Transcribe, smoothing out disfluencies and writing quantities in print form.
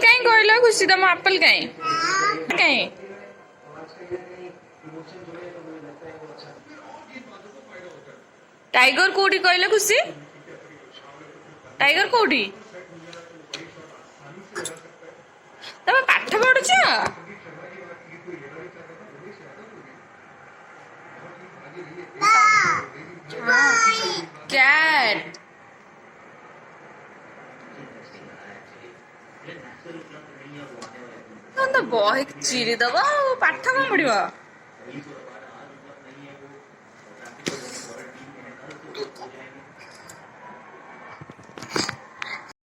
कहीं कहल खुशी तुम एप्पल कहीं कहीं टाइगर कोठी कहल खुशी टाइगर कोठी तुम पाठ पढ़ुच कैट तो बही चिरी दब पाठ कौन पढ़